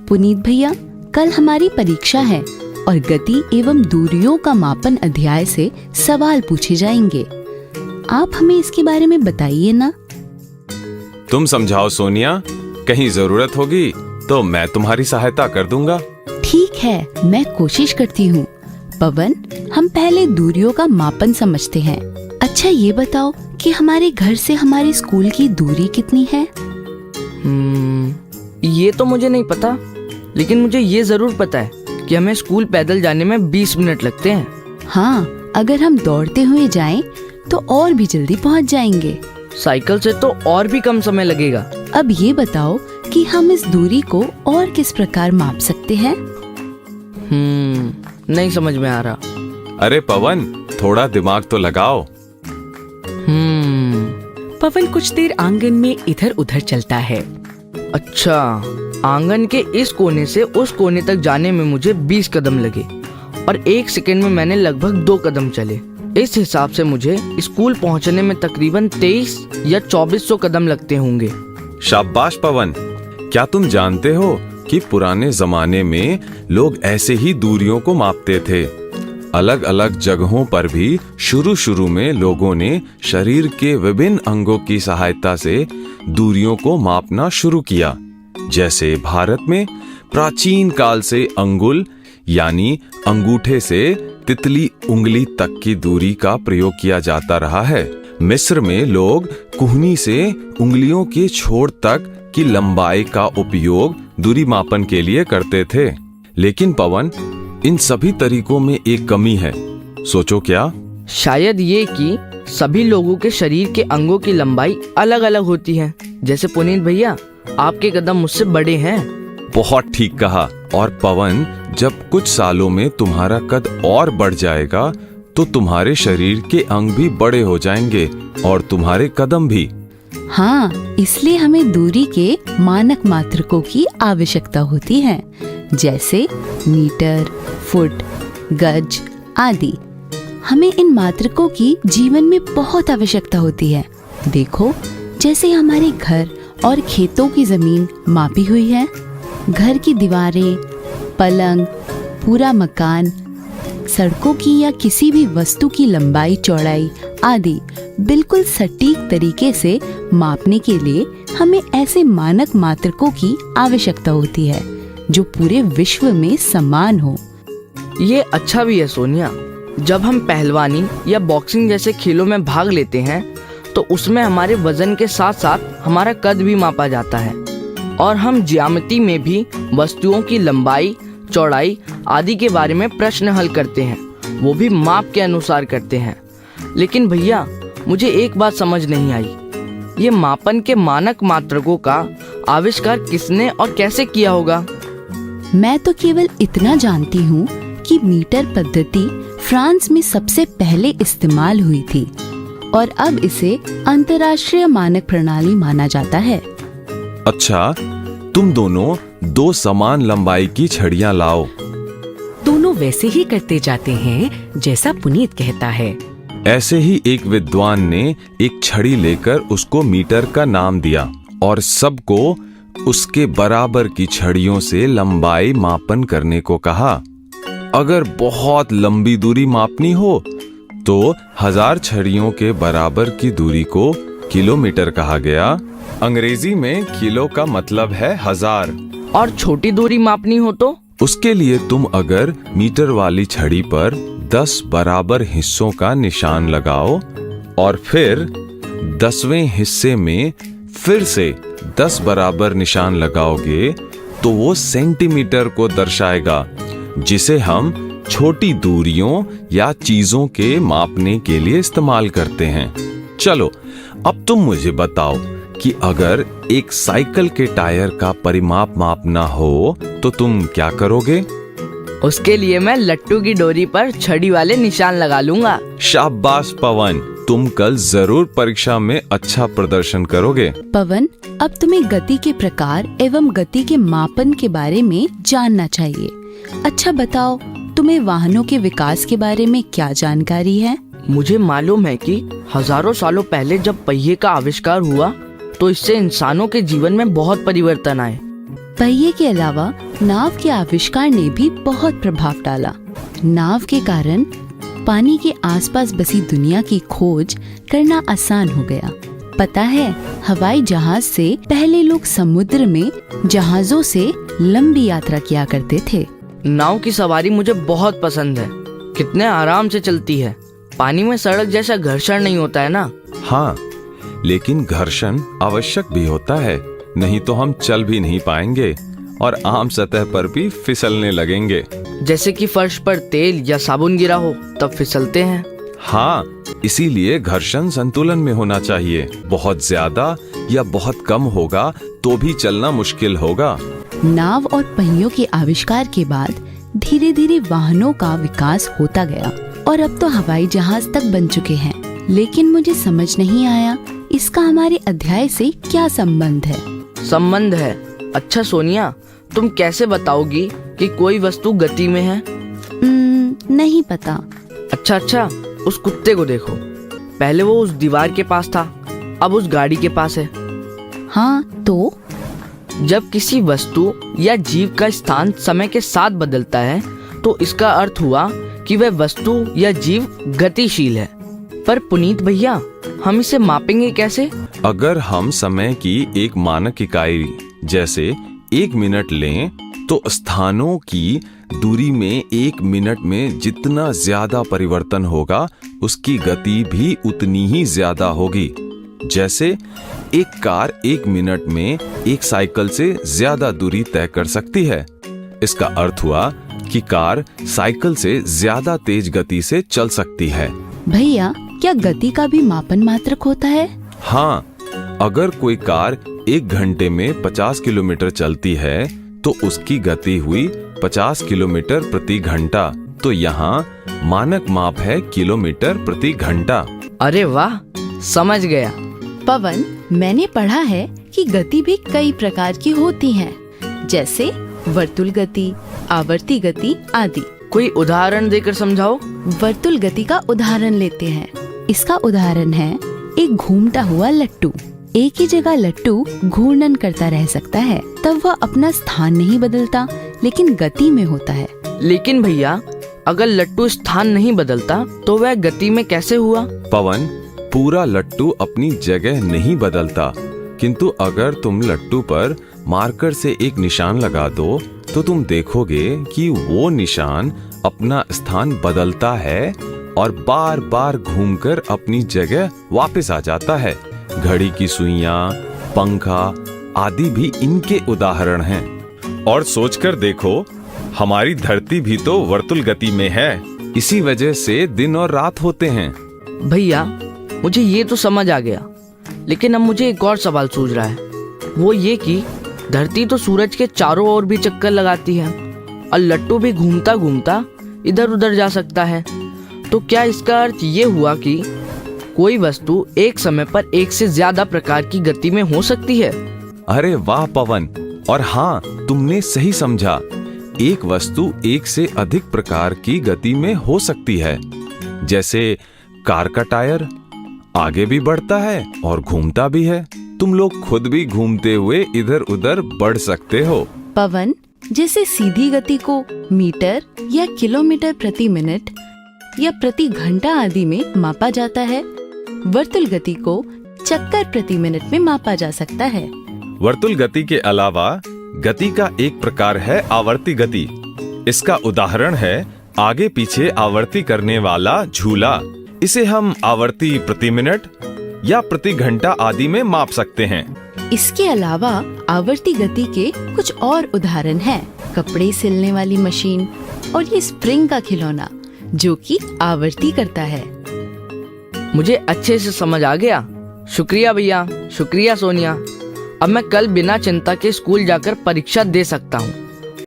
पुनीत भैया, कल हमारी परीक्षा है और गति एवं दूरियों का मापन अध्याय से सवाल पूछे जाएंगे। आप हमें इसके बारे में बताइए ना। तुम समझाओ सोनिया, कहीं जरूरत होगी तो मैं तुम्हारी सहायता कर दूंगा। ठीक है, मैं कोशिश करती हूँ। पवन, हम पहले दूरियों का मापन समझते हैं। अच्छा ये बताओ कि हमारे घर से हमारे स्कूल की दूरी कितनी है? ये तो मुझे नहीं पता, लेकिन मुझे ये जरूर पता है कि हमें स्कूल पैदल जाने में 20 मिनट लगते हैं। हाँ, अगर हम दौड़ते हुए जाएं तो और भी जल्दी पहुँच जाएंगे। साइकिल से तो और भी कम समय लगेगा। अब ये बताओ कि हम इस दूरी को और किस प्रकार माप सकते हैं? नहीं समझ में आ रहा। अरे पवन, थोड़ा दिमाग तो लगाओ। पवन कुछ देर आंगन में इधर उधर चलता है। अच्छा, आंगन के इस कोने से उस कोने तक जाने में मुझे 20 कदम लगे और 1 सेकंड में मैंने लगभग 2 कदम चले। इस हिसाब से मुझे स्कूल पहुंचने में तकरीबन 23 या 2400 कदम लगते होंगे। शाबाश पवन, क्या तुम जानते हो कि पुराने जमाने में लोग ऐसे ही दूरियों को मापते थे। अलग अलग जगहों पर भी शुरू में लोगों ने शरीर के विभिन्न अंगों की सहायता से दूरियों को मापना शुरू किया। जैसे भारत में प्राचीन काल से अंगुल यानी अंगूठे से तितली उंगली तक की दूरी का प्रयोग किया जाता रहा है। मिस्र में लोग कुहनी से उंगलियों के छोर तक की लंबाई का उपयोग दूरी मापन के लिए करते थे। लेकिन पवन, इन सभी तरीकों में एक कमी है। सोचो क्या? शायद ये कि सभी लोगों के शरीर के अंगों की लंबाई अलग अलग होती है। जैसे पुनीत भैया, आपके कदम मुझसे बड़े हैं। बहुत ठीक कहा। और पवन, जब कुछ सालों में तुम्हारा कद और बढ़ जाएगा तो तुम्हारे शरीर के अंग भी बड़े हो जाएंगे और तुम्हारे कदम भी। हाँ, इसलिए हमें दूरी के मानक मात्रकों की आवश्यकता होती है, जैसे मीटर, फुट, गज आदि। हमें इन मात्रकों की जीवन में बहुत आवश्यकता होती है। देखो, जैसे हमारे घर और खेतों की जमीन मापी हुई है, घर की दीवारें, पलंग, पूरा मकान, सड़कों की या किसी भी वस्तु की लंबाई चौड़ाई आदि बिल्कुल सटीक तरीके से मापने के लिए हमें ऐसे मानक मात्रकों की आवश्यकता होती है जो पूरे विश्व में समान हो। ये अच्छा भी है सोनिया। जब हम पहलवानी या बॉक्सिंग जैसे खेलों में भाग लेते हैं तो उसमें हमारे वजन के साथ साथ हमारा कद भी मापा जाता है और हम ज्यामिति में भी वस्तुओं की लंबाई, चौड़ाई आदि के बारे में प्रश्न हल करते हैं, वो भी माप के अनुसार करते हैं। लेकिन भैया, मुझे एक बात समझ नहीं आई, ये मापन के मानक मात्रकों का आविष्कार किसने और कैसे किया होगा? मैं तो केवल इतना जानती हूँ कि मीटर पद्धति फ्रांस में सबसे पहले इस्तेमाल हुई थी और अब इसे अंतर्राष्ट्रीय मानक प्रणाली माना जाता है। अच्छा, तुम दोनों 2 समान लंबाई की छड़ियां लाओ। दोनों वैसे ही करते जाते हैं जैसा पुनीत कहता है। ऐसे ही एक विद्वान ने एक छड़ी लेकर उसको मीटर का नाम दिया और सबको उसके बराबर की छड़ियों से लंबाई मापन करने को कहा। अगर बहुत लंबी दूरी मापनी हो तो 1000 छड़ियों के बराबर की दूरी को किलोमीटर कहा गया। अंग्रेजी में किलो का मतलब है 1000। और छोटी दूरी मापनी हो तो? उसके लिए तुम अगर मीटर वाली छड़ी पर 10 बराबर हिस्सों का निशान लगाओ और फिर 10वें हिस्से में फिर से 10 बराबर निशान लगाओगे तो वो सेंटीमीटर को दर्शाएगा, जिसे हम छोटी दूरियों या चीजों के मापने के लिए इस्तेमाल करते हैं। चलो, अब तुम मुझे बताओ कि अगर एक साइकिल के टायर का परिमाप मापना हो तो तुम क्या करोगे? उसके लिए मैं लट्टू की डोरी पर छड़ी वाले निशान लगा लूंगा। शाबाश पवन, तुम कल जरूर परीक्षा में अच्छा प्रदर्शन करोगे। पवन, अब तुम्हें गति के प्रकार एवं गति के मापन के बारे में जानना चाहिए। अच्छा बताओ, तुम्हें वाहनों के विकास के बारे में क्या जानकारी है? मुझे मालूम है कि हजारों सालों पहले जब पहिए का आविष्कार हुआ तो इससे इंसानों के जीवन में बहुत परिवर्तन आए। पहिए के अलावा नाव के आविष्कार ने भी बहुत प्रभाव डाला। नाव के कारण पानी के आसपास बसी दुनिया की खोज करना आसान हो गया। पता है, हवाई जहाज से पहले लोग समुद्र में जहाजों से लंबी यात्रा किया करते थे। नाव की सवारी मुझे बहुत पसंद है। कितने आराम से चलती है। पानी में सड़क जैसा घर्षण नहीं होता है ना। हाँ, लेकिन घर्षण आवश्यक भी होता है, नहीं तो हम चल भी नहीं पाएंगे और आम सतह पर भी फिसलने लगेंगे। जैसे कि फर्श पर तेल या साबुन गिरा हो तब फिसलते हैं। हाँ, इसीलिए घर्षण संतुलन में होना चाहिए। बहुत ज्यादा या बहुत कम होगा तो भी चलना मुश्किल होगा। नाव और पहियों के आविष्कार के बाद धीरे धीरे वाहनों का विकास होता गया और अब तो हवाई जहाज तक बन चुके हैं। लेकिन मुझे समझ नहीं आया इसका हमारे अध्याय से क्या संबंध है। संबंध है? अच्छा सोनिया, तुम कैसे बताओगी कि कोई वस्तु गति में है? नहीं पता। अच्छा, उस कुत्ते को देखो। पहले वो उस दीवार के पास था, अब उस गाड़ी के पास है। हाँ, तो जब किसी वस्तु या जीव का स्थान समय के साथ बदलता है तो इसका अर्थ हुआ कि वह वस्तु या जीव गतिशील है। पर पुनीत भैया, हम इसे मापेंगे कैसे? अगर हम समय की एक मानक इकाई जैसे 1 मिनट लें तो स्थानों की दूरी में 1 मिनट में जितना ज्यादा परिवर्तन होगा उसकी गति भी उतनी ही ज्यादा होगी। जैसे एक कार 1 मिनट में एक साइकिल से ज्यादा दूरी तय कर सकती है। इसका अर्थ हुआ कि कार साइकिल से ज्यादा तेज गति से चल सकती है। भैया, क्या गति का भी मापन मात्रक होता है? हाँ, अगर कोई कार 1 घंटे में 50 किलोमीटर चलती है तो उसकी गति हुई 50 किलोमीटर प्रति घंटा। तो यहाँ मानक माप है किलोमीटर प्रति घंटा। अरे वाह, समझ गया। पवन, मैंने पढ़ा है कि गति भी कई प्रकार की होती है, जैसे वर्तुल गति, आवर्ती गति आदि। कोई उदाहरण देकर समझाओ। वर्तुल गति का उदाहरण लेते हैं। इसका उदाहरण है एक घूमता हुआ लट्टू। एक ही जगह लट्टू घूर्णन करता रह सकता है, तब वह अपना स्थान नहीं बदलता, लेकिन गति में होता है। लेकिन भैया, अगर लट्टू स्थान नहीं बदलता तो वह गति में कैसे हुआ? पवन, पूरा लट्टू अपनी जगह नहीं बदलता, किंतु अगर तुम लट्टू पर मार्कर से एक निशान लगा दो तो तुम देखोगे कि वो निशान अपना स्थान बदलता है और बार बार घूमकर अपनी जगह वापस आ जाता है। घड़ी की सुइयां, पंखा आदि भी इनके उदाहरण हैं। और सोचकर देखो, हमारी धरती भी तो वर्तुल गति में है। इसी वजह से दिन और रात होते हैं। भैया, मुझे ये तो समझ आ गया, लेकिन अब मुझे एक और सवाल सूझ रहा है। वो ये कि धरती तो सूरज के चारों ओर भी चक्कर लगाती है और लट्टू भी घूमता घूमता इधर उधर जा सकता है। तो क्या इसका अर्थ ये हुआ कि कोई वस्तु एक समय पर एक से ज्यादा प्रकार की गति में हो सकती है? अरे वाह पवन, और हाँ, तुमने सही समझा। एक वस्तु एक से अधिक प्रकार की गति में हो सकती है। जैसे कार का टायर आगे भी बढ़ता है और घूमता भी है। तुम लोग खुद भी घूमते हुए इधर उधर बढ़ सकते हो। पवन, जैसे सीधी गति को मीटर या किलोमीटर प्रति मिनट या प्रति घंटा आदि में मापा जाता है, वर्तुल गति को चक्कर प्रति मिनट में मापा जा सकता है। वर्तुल गति के अलावा गति का एक प्रकार है आवर्ती गति। इसका उदाहरण है आगे पीछे आवर्ती करने वाला झूला। इसे हम आवर्ती प्रति मिनट या प्रति घंटा आदि में माप सकते हैं। इसके अलावा आवर्ती गति के कुछ और उदाहरण हैं। कपड़े सिलने वाली मशीन और ये स्प्रिंग का खिलौना जो कि आवर्ती करता है। मुझे अच्छे से समझ आ गया। शुक्रिया भैया, शुक्रिया सोनिया। अब मैं कल बिना चिंता के स्कूल जाकर परीक्षा दे सकता हूँ।